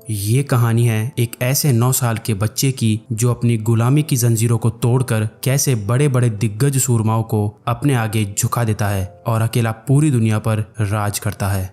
ये कहानी है एक ऐसे 9 साल के बच्चे की जो अपनी गुलामी की जंजीरों को तोड़कर कैसे बड़े बड़े दिग्गज सूरमाओं को अपने आगे झुका देता है और अकेला पूरी दुनिया पर राज करता है।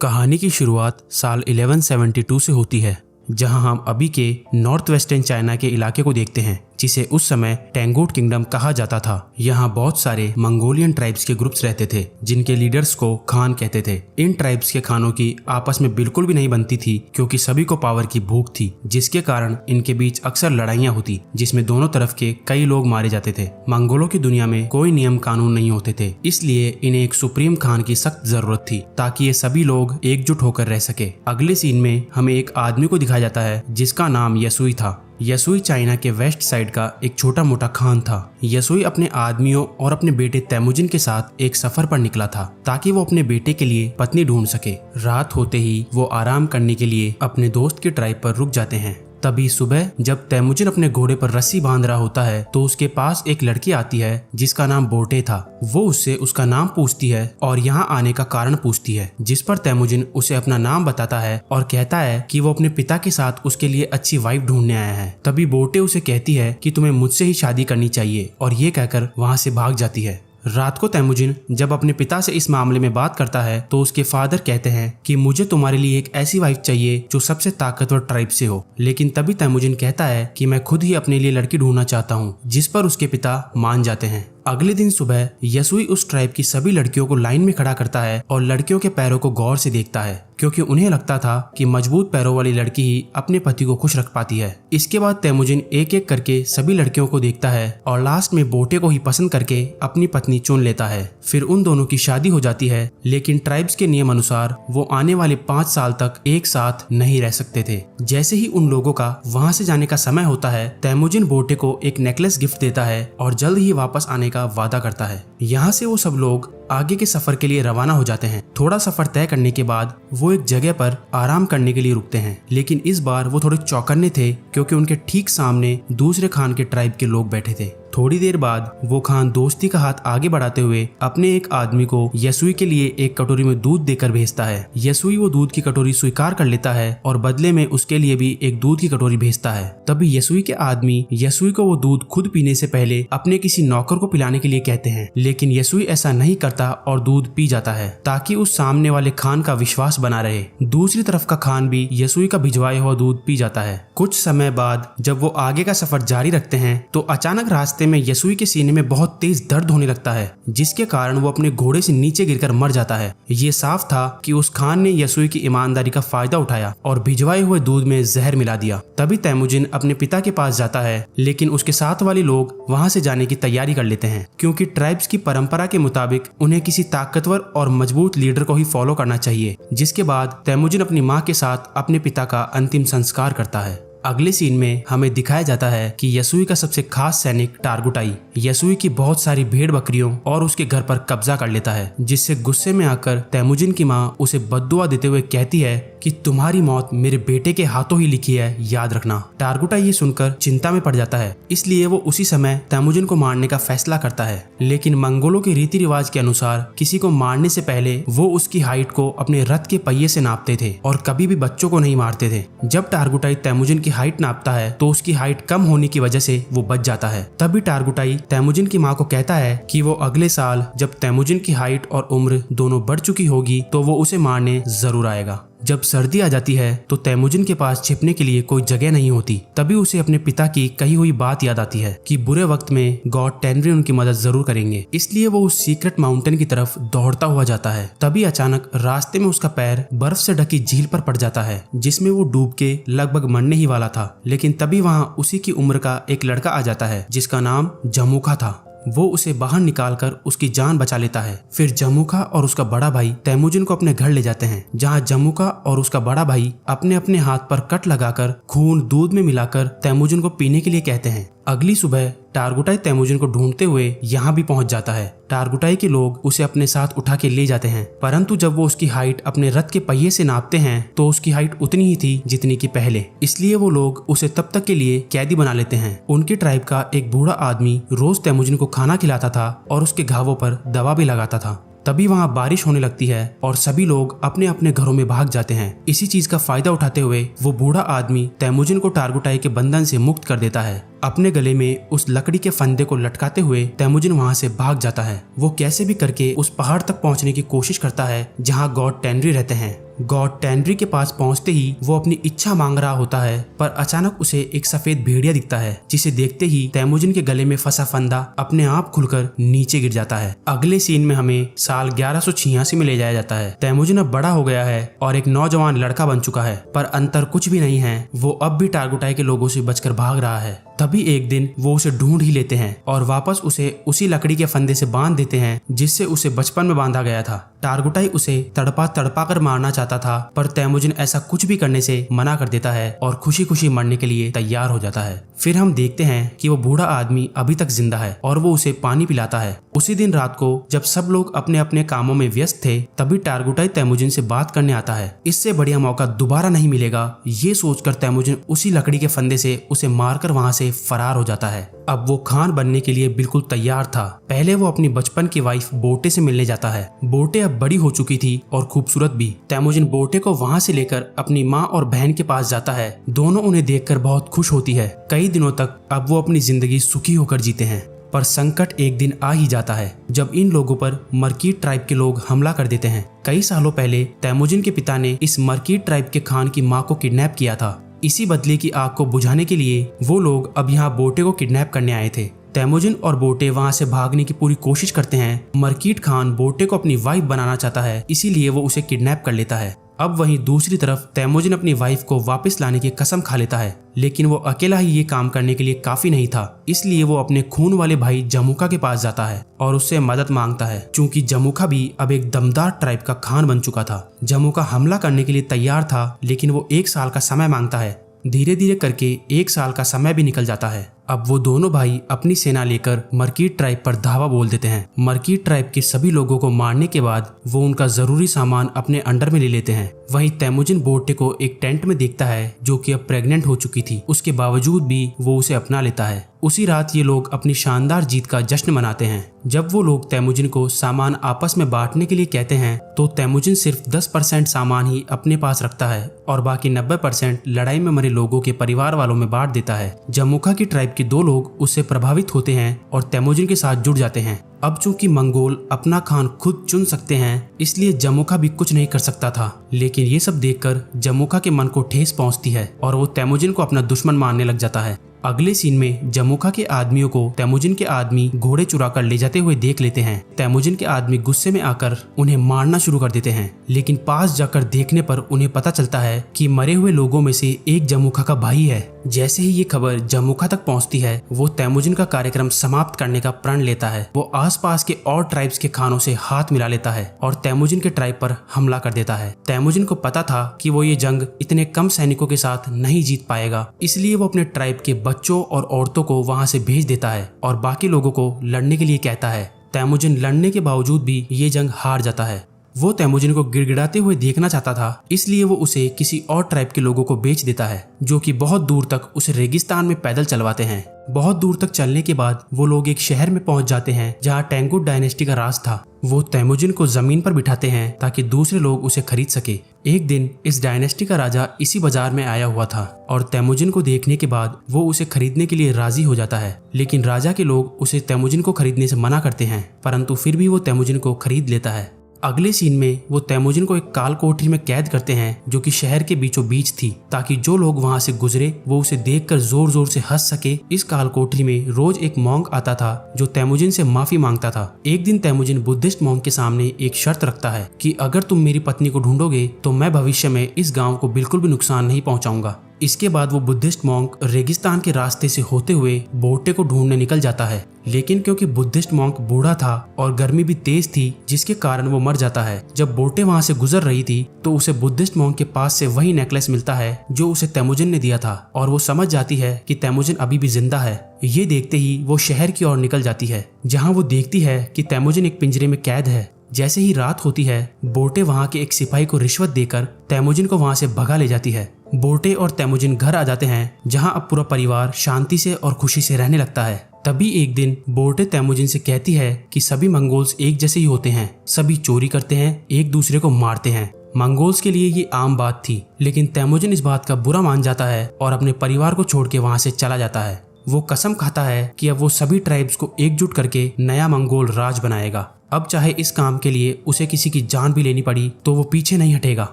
कहानी की शुरुआत साल 1172 से होती है, जहां हम अभी के नॉर्थ वेस्टर्न चाइना के इलाके को देखते हैं, जिसे उस समय टेंगोट किंगडम कहा जाता था। यहाँ बहुत सारे मंगोलियन ट्राइब्स के ग्रुप्स रहते थे, जिनके लीडर्स को खान कहते थे। इन ट्राइब्स के खानों की आपस में बिल्कुल भी नहीं बनती थी, क्योंकि सभी को पावर की भूख थी, जिसके कारण इनके बीच अक्सर लड़ाइयाँ होती, जिसमें दोनों तरफ के कई लोग मारे जाते थे। मंगोलों की दुनिया में कोई नियम कानून नहीं होते थे, इसलिए इन्हें एक सुप्रीम खान की सख्त जरूरत थी, ताकि ये सभी लोग एकजुट होकर रह सके। अगले सीन में हमें एक आदमी को दिखाया जाता है जिसका नाम यसुई था। यसुई चाइना के वेस्ट साइड का एक छोटा मोटा खान था। यसुई अपने आदमियों और अपने बेटे तैमुजिन के साथ एक सफर पर निकला था, ताकि वो अपने बेटे के लिए पत्नी ढूंढ सके। रात होते ही वो आराम करने के लिए अपने दोस्त की ट्राइब पर रुक जाते हैं। तभी सुबह जब तैमुजिन अपने घोड़े पर रस्सी बांध रहा होता है, तो उसके पास एक लड़की आती है जिसका नाम बोटे था। वो उससे उसका नाम पूछती है और यहाँ आने का कारण पूछती है, जिस पर तैमुजिन उसे अपना नाम बताता है और कहता है कि वो अपने पिता के साथ उसके लिए अच्छी वाइफ ढूंढने आया है। तभी बोटे उसे कहती है कि तुम्हें मुझसे ही शादी करनी चाहिए, और ये कहकर वहाँ से भाग जाती है। रात को तैमुजिन जब अपने पिता से इस मामले में बात करता है, तो उसके फादर कहते हैं कि मुझे तुम्हारे लिए एक ऐसी वाइफ चाहिए जो सबसे ताकतवर ट्राइब से हो। लेकिन तभी तैमुजिन कहता है कि मैं खुद ही अपने लिए लड़की ढूंढना चाहता हूँ, जिस पर उसके पिता मान जाते हैं। अगले दिन सुबह यसुई उस ट्राइब की सभी लड़कियों को लाइन में खड़ा करता है और लड़कियों के पैरों को गौर से देखता है, क्योंकि उन्हें लगता था कि मजबूत पैरों वाली लड़की ही अपने पति को खुश रख पाती है। इसके बाद तैमुजिन एक एक करके सभी लड़कियों को देखता है और लास्ट में बोटे को ही पसंद करके अपनी पत्नी चुन लेता है। फिर उन दोनों की शादी हो जाती है, लेकिन ट्राइब्स के नियम अनुसार वो आने वाले 5 साल तक एक साथ नहीं रह सकते थे। जैसे ही उन लोगों का वहाँ से जाने का समय होता है, तैमुजिन बोटे को एक नेकलेस गिफ्ट देता है और जल्द ही वापस आने का वादा करता है। यहाँ से वो सब लोग आगे के सफर के लिए रवाना हो जाते हैं। थोड़ा सफर तय करने के बाद वो एक जगह पर आराम करने के लिए रुकते हैं, लेकिन इस बार वो थोड़े चौकन्ने थे, क्योंकि उनके ठीक सामने दूसरे खान के ट्राइब के लोग बैठे थे। थोड़ी देर बाद वो खान दोस्ती का हाथ आगे बढ़ाते हुए अपने एक आदमी को यसुई के लिए एक कटोरी में दूध देकर भेजता है। यसुई वो दूध की कटोरी स्वीकार कर लेता है और बदले में उसके लिए भी एक दूध की कटोरी भेजता है। तभी यसुई के आदमी यसुई को वो दूध खुद पीने से पहले अपने किसी नौकर को पिलाने के लिए कहते हैं, लेकिन यसुई ऐसा नहीं करता और दूध पी जाता है, ताकि उस सामने वाले खान का विश्वास बना रहे। दूसरी तरफ का खान भी यसुई का भिजवाया हुआ दूध पी जाता है। कुछ समय बाद जब वो आगे का सफर जारी रखते हैं, तो अचानक रास्ते में यसुई के सीने में बहुत तेज दर्द होने लगता है, जिसके कारण वो अपने घोड़े से नीचे गिरकर मर जाता है। ये साफ था कि उस खान ने यसुई की ईमानदारी का फायदा उठाया और भिजवाए हुए दूध में जहर मिला दिया। तभी तैमुजिन अपने पिता के पास जाता है, लेकिन उसके साथ वाले लोग वहाँ से जाने की तैयारी कर लेते हैं, क्योंकि ट्राइब्स की परंपरा के मुताबिक उन्हें किसी ताकतवर और मजबूत लीडर को ही फॉलो करना चाहिए। जिसके बाद तैमुजिन अपनी माँ के साथ अपने पिता का अंतिम संस्कार करता है। अगले सीन में हमें दिखाया जाता है कि यसुई का सबसे खास सैनिक टारगुटाई यसुई की बहुत सारी भेड़ बकरियों और उसके घर पर कब्जा कर लेता है, जिससे गुस्से में आकर तैमुजिन की माँ उसे बद्दुआ देते हुए कहती है कि तुम्हारी मौत मेरे बेटे के हाथों ही लिखी है, याद रखना। टारगुटाई ये सुनकर चिंता में पड़ जाता है, इसलिए वो उसी समय तैमुजिन को मारने का फैसला करता है। लेकिन मंगोलों के रीति रिवाज के अनुसार किसी को मारने से पहले वो उसकी हाइट को अपने रथ के पहिए से नापते थे और कभी भी बच्चों को नहीं मारते थे। जब टारगुटाई तैमुजिन की हाइट नापता है, तो उसकी हाइट कम होने की वजह से वो बच जाता है। तभी टारगुटाई तैमुजिन की माँ को कहता है कि वो अगले साल जब तैमुजिन की हाइट और उम्र दोनों बढ़ चुकी होगी, तो वो उसे मारने जरूर आएगा। जब सर्दी आ जाती है, तो तैमुजिन के पास छिपने के लिए कोई जगह नहीं होती। तभी उसे अपने पिता की कही हुई बात याद आती है कि बुरे वक्त में गॉड टेनरी उनकी मदद जरूर करेंगे। इसलिए वो उस सीक्रेट माउंटेन की तरफ दौड़ता हुआ जाता है। तभी अचानक रास्ते में उसका पैर बर्फ से ढकी झील पर पड़ जाता है, जिसमें वो डूब के लगभग मरने ही वाला था। लेकिन तभी वहाँ उसी की उम्र का एक लड़का आ जाता है, जिसका नाम जमुखा था। वो उसे बाहर निकालकर उसकी जान बचा लेता है। फिर जमुखा और उसका बड़ा भाई तैमुजिन को अपने घर ले जाते हैं, जहाँ जमुखा और उसका बड़ा भाई अपने अपने हाथ पर कट लगाकर खून दूध में मिलाकर तैमुजिन को पीने के लिए कहते हैं। अगली सुबह टारगुटाई तैमुजिन को ढूंढते हुए यहाँ भी पहुंच जाता है। टारगुटाई के लोग उसे अपने साथ उठा के ले जाते हैं, परंतु जब वो उसकी हाइट अपने रथ के पहिए से नापते हैं, तो उसकी हाइट उतनी ही थी जितनी की पहले। इसलिए वो लोग उसे तब तक के लिए कैदी बना लेते हैं। उनकी ट्राइब का एक बूढ़ा आदमी रोज तैमुजिन को खाना खिलाता था और उसके घावों पर दवा भी लगाता था। तभी वहाँ बारिश होने लगती है और सभी लोग अपने अपने घरों में भाग जाते हैं। इसी चीज का फायदा उठाते हुए वो बूढ़ा आदमी तैमुजिन को टारगुटाई के बंधन से मुक्त कर देता है। अपने गले में उस लकड़ी के फंदे को लटकाते हुए तैमुजिन वहाँ से भाग जाता है। वो कैसे भी करके उस पहाड़ तक पहुँचने की कोशिश करता है जहाँ गॉड टेनरी रहते हैं। गॉड टेनरी के पास पहुंचते ही वो अपनी इच्छा मांग रहा होता है, पर अचानक उसे एक सफेद भेड़िया दिखता है, जिसे देखते ही तैमुजिन के गले में फंसा फंदा अपने आप खुलकर नीचे गिर जाता है। अगले सीन में हमें साल 1186 में ले जाया जाता है। तैमुजिन अब बड़ा हो गया है और एक नौजवान लड़का बन चुका है, पर अंतर कुछ भी नहीं है, वो अब भी टारगुटाई के लोगों से बचकर भाग रहा है। तभी एक दिन वो उसे ढूंढ ही लेते हैं और वापस उसे उसी लकड़ी के फंदे से बांध देते हैं जिससे उसे बचपन में बांधा गया था। टारगुटाई उसे तड़पा तड़पा कर मारना चाहता था, पर तैमुजिन ऐसा कुछ भी करने से मना कर देता है और खुशी खुशी मरने के लिए तैयार हो जाता है। फिर हम देखते हैं कि वो बूढ़ा आदमी अभी तक जिंदा है और वो उसे पानी पिलाता है। उसी दिन रात को जब सब लोग अपने अपने कामों में व्यस्त थे, तभी टारगुटाई तैमुजिन से बात करने आता है। इससे बढ़िया मौका दोबारा नहीं मिलेगा, ये सोचकर तैमुजिन उसी लकड़ी के फंदे से उसे मारकर वहां से फरार हो जाता है। अब वो खान बनने के लिए बिल्कुल तैयार था। पहले वो अपनी बचपन की वाइफ बोटे से मिलने जाता है। बोटे अब बड़ी हो चुकी थी और खूबसूरत भी। तैमुजिन बोटे को वहां से लेकर अपनी माँ और बहन के पास जाता है। दोनों उन्हें देखकर बहुत खुश होती है। कई दिनों तक अब वो अपनी जिंदगी सुखी होकर जीते हैं। पर संकट एक दिन आ ही जाता है जब इन लोगों पर मरकीट ट्राइब के लोग हमला कर देते हैं। कई सालों पहले तैमुजिन के पिता ने इस मरकीट ट्राइब के खान की माँ को किडनैप किया था। इसी बदले की आग को बुझाने के लिए वो लोग अब यहाँ बोटे को किडनैप करने आए थे। तैमुजिन और बोटे वहाँ से भागने की पूरी कोशिश करते हैं। मरकीट खान बोटे को अपनी वाइफ बनाना चाहता है, इसीलिए वो उसे किडनैप कर लेता है। अब वहीं दूसरी तरफ तैमुजिन अपनी वाइफ को वापस लाने की कसम खा लेता है, लेकिन वो अकेला ही ये काम करने के लिए काफी नहीं था। इसलिए वो अपने खून वाले भाई जमुखा के पास जाता है और उससे मदद मांगता है, क्योंकि जमुखा भी अब एक दमदार ट्राइब का खान बन चुका था। जमुखा हमला करने के लिए तैयार था, लेकिन वो 1 साल का समय मांगता है। धीरे धीरे करके 1 साल का समय भी निकल जाता है। अब वो दोनों भाई अपनी सेना लेकर मरकीट ट्राइब पर धावा बोल देते हैं। मरकीट ट्राइब के सभी लोगों को मारने के बाद वो उनका जरूरी सामान अपने अंडर में ले लेते हैं। वहीं तैमुजिन बोटे को एक टेंट में देखता है जो कि अब प्रेग्नेंट हो चुकी थी। उसके बावजूद भी वो उसे अपना लेता है। उसी रात ये लोग अपनी शानदार जीत का जश्न मनाते हैं। जब वो लोग तैमुजिन को सामान आपस में बांटने के लिए कहते हैं, तो तैमुजिन सिर्फ 10% सामान ही अपने पास रखता है और बाकी 90% लड़ाई में मरे लोगों के परिवार वालों में बांट देता है। जमुखा की ट्राइब के 2 लोग उससे प्रभावित होते हैं और तैमुजिन के साथ जुड़ जाते हैं। अब चूंकि मंगोल अपना खान खुद चुन सकते हैं, इसलिए जमुखा भी कुछ नहीं कर सकता था। लेकिन ये सब देखकर जमुखा के मन को ठेस पहुंचती है और वो तैमुजिन को अपना दुश्मन मानने लग जाता है। अगले सीन में जमुखा के आदमियों को तैमुजिन के आदमी घोड़े चुरा कर ले जाते हुए देख लेते हैं। तैमुजिन के आदमी गुस्से में आकर उन्हें मारना शुरू कर देते हैं, लेकिन पास जाकर देखने पर उन्हें पता चलता है कि मरे हुए लोगों में से एक जमुखा का भाई है। जैसे ही ये खबर जमुखा तक पहुंचती है, वो तैमुजिन का कार्यक्रम समाप्त करने का प्रण लेता है। वो आसपास के और ट्राइब्स के खानों से हाथ मिला लेता है और तैमुजिन के ट्राइब पर हमला कर देता है। तैमुजिन को पता था कि वो ये जंग इतने कम सैनिकों के साथ नहीं जीत पाएगा, इसलिए वो अपने ट्राइब के बच्चों और औरतों को वहां से भेज देता है और बाकी लोगों को लड़ने के लिए कहता है। तैमुजिन लड़ने के बावजूद भी ये जंग हार जाता है। वो तैमुजिन को गिड़गिड़ाते हुए देखना चाहता था, इसलिए वो उसे किसी और ट्राइब के लोगों को बेच देता है, जो कि बहुत दूर तक उसे रेगिस्तान में पैदल चलवाते हैं। बहुत दूर तक चलने के बाद वो लोग एक शहर में पहुंच जाते हैं जहां टेंगुट डायनेस्टी का राज था। वो तैमुजिन को जमीन पर बिठाते हैं ताकि दूसरे लोग उसे खरीद सके। एक दिन इस डायनेस्टी का राजा इसी बाजार में आया हुआ था और तैमुजिन को देखने के बाद वो उसे खरीदने के लिए राजी हो जाता है, लेकिन राजा के लोग उसे तैमुजिन को खरीदने से मना करते हैं, परंतु फिर भी वो तैमुजिन को खरीद लेता है। अगले सीन में वो तैमुजिन को एक काल कोठरी में कैद करते हैं जो कि शहर के बीचों बीच थी, ताकि जो लोग वहां से गुजरे वो उसे देखकर जोर जोर से हंस सके। इस काल कोठरी में रोज एक मॉन्क आता था जो तैमुजिन से माफी मांगता था। एक दिन तैमुजिन बुद्धिस्ट मॉन्क के सामने एक शर्त रखता है कि अगर तुम मेरी पत्नी को ढूंढोगे तो मैं भविष्य में इस गाँव को बिल्कुल भी नुकसान नहीं पहुँचाऊंगा। इसके बाद वो बुद्धिस्ट मॉन्क रेगिस्तान के रास्ते से होते हुए बोटे को ढूंढने निकल जाता है, लेकिन क्योंकि बुद्धिस्ट मॉन्क बूढ़ा था और गर्मी भी तेज थी, जिसके कारण वो मर जाता है। जब बोटे वहां से गुजर रही थी तो उसे बुद्धिस्ट मॉन्क के पास से वही नेकलेस मिलता है जो उसे तैमुजिन ने दिया था और वो समझ जाती है कि तैमुजिन अभी भी जिंदा है। ये देखते ही वो शहर की ओर निकल जाती है, जहाँ वो देखती है कि तैमुजिन एक पिंजरे में कैद है। जैसे ही रात होती है, बोटे वहां के एक सिपाही को रिश्वत देकर तैमुजिन को वहां से भगा ले जाती है। बोटे और तैमुजिन घर आ जाते हैं, जहां अब पूरा परिवार शांति से और खुशी से रहने लगता है। तभी एक दिन बोर्टे तेमुजिन से कहती है कि सभी मंगोल्स एक जैसे ही होते हैं, सभी चोरी करते हैं, एक दूसरे को मारते हैं। मंगोल्स के लिए ये आम बात थी, लेकिन तेमुजिन इस बात का बुरा मान जाता है और अपने परिवार को छोड़ के वहाँ से चला जाता है। वो कसम खाता है कि अब वो सभी ट्राइब्स को एकजुट करके नया मंगोल राज बनाएगा। अब चाहे इस काम के लिए उसे किसी की जान भी लेनी पड़ी तो वो पीछे नहीं हटेगा।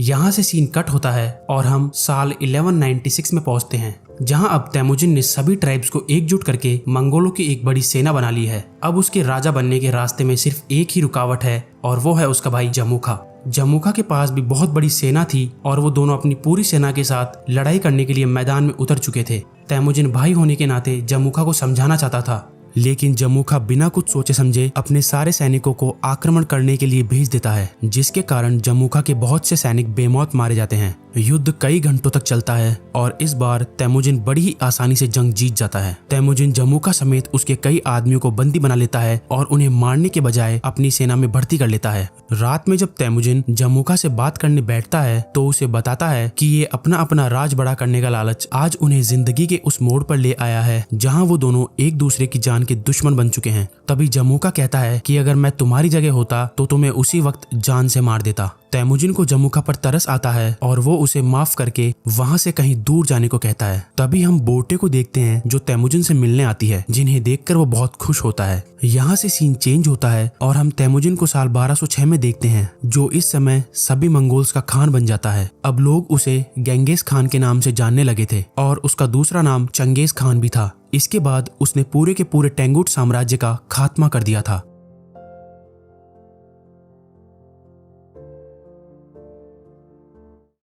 यहाँ से सीन कट होता है और हम साल 1196 में पहुंचते हैं, जहां अब तेमुजिन ने सभी ट्राइब्स को एकजुट करके मंगोलों की एक बड़ी सेना बना ली है। अब उसके राजा बनने के रास्ते में सिर्फ एक ही रुकावट है और वो है उसका भाई जमुखा। जमुखा के पास भी बहुत बड़ी सेना थी और वो दोनों अपनी पूरी सेना के साथ लड़ाई करने के लिए मैदान में उतर चुके थे। तेमुजिन भाई होने के नाते जमुखा को समझाना चाहता था, लेकिन जमुखा बिना कुछ सोचे समझे अपने सारे सैनिकों को आक्रमण करने के लिए भेज देता है, जिसके कारण जमुखा के बहुत से सैनिक बेमौत मारे जाते हैं। युद्ध कई घंटों तक चलता है और इस बार तेमुजिन बड़ी ही आसानी से जंग जीत जाता है। तेमुजिन जमुखा समेत उसके कई आदमियों को बंदी बना लेता है और उन्हें मारने के बजाय अपनी सेना में भर्ती कर लेता है। रात में जब तेमुजिन जमुखा से बात करने बैठता है तो उसे बताता है कि ये अपना अपना राज बड़ा करने का लालच आज उन्हें जिंदगी के उस मोड़ पर ले आया है जहाँ वो दोनों एक दूसरे की जान के दुश्मन बन चुके हैं। तभी जमुखा कहता है कि अगर मैं तुम्हारी जगह होता तो तुम्हें उसी वक्त जान से मार देता। तेमुजिन को जमुखा पर तरस आता है और वो उसे माफ करके वहाँ से कहीं दूर जाने को कहता है। तभी हम बोर्टे को देखते हैं जो तेमुजिन से मिलने आती है, जिन्हें देखकर वो बहुत खुश होता है। यहाँ से सीन चेंज होता है और हम तेमुजिन को साल 1206 में देखते हैं, जो इस समय सभी मंगोल्स का खान बन जाता है। अब लोग उसे गेंगिस खान के नाम से जानने लगे थे और उसका दूसरा नाम चंगेज खान भी था। इसके बाद उसने पूरे के पूरे टेंगुट साम्राज्य का खात्मा कर दिया था।